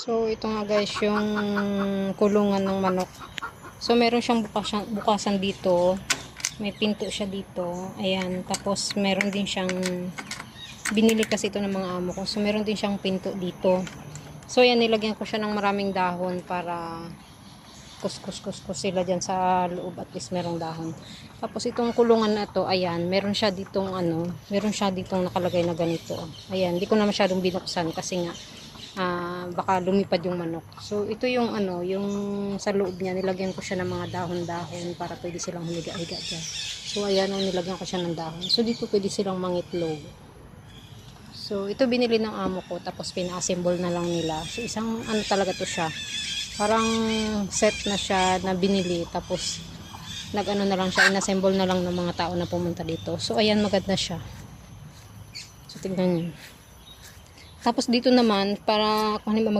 So ito nga guys yung kulungan ng manok. So meron siyang bukasan dito. May pinto siya dito. Ayan. Tapos meron din siyang binili kasi ito ng mga amo ko. So meron din siyang pinto dito. So ayan, nilagyan ko siya ng maraming dahon para kuskus sila dyan sa loob, at least merong dahon. Tapos itong kulungan na to, ayan, meron siya ditong meron siya ditong nakalagay na ganito. Ayan, hindi ko na masyadong binuksan kasi nga baka lumipad yung manok. So ito yung yung sa loob niya, nilagyan ko siya ng mga dahon-dahon para pwede silang humiga-higa dyan. So ayan, nilagyan ko siya ng dahon. So dito pwede silang mangitlog. So ito binili ng amo ko, tapos pina-assemble na lang nila. So isang talaga to siya. Parang set na siya na binili, tapos nag-ano na lang siya, inassemble na lang ng mga tao na pumunta dito. So ayan, maganda siya. So tignan niyo. Tapos dito naman, para kung halimbawa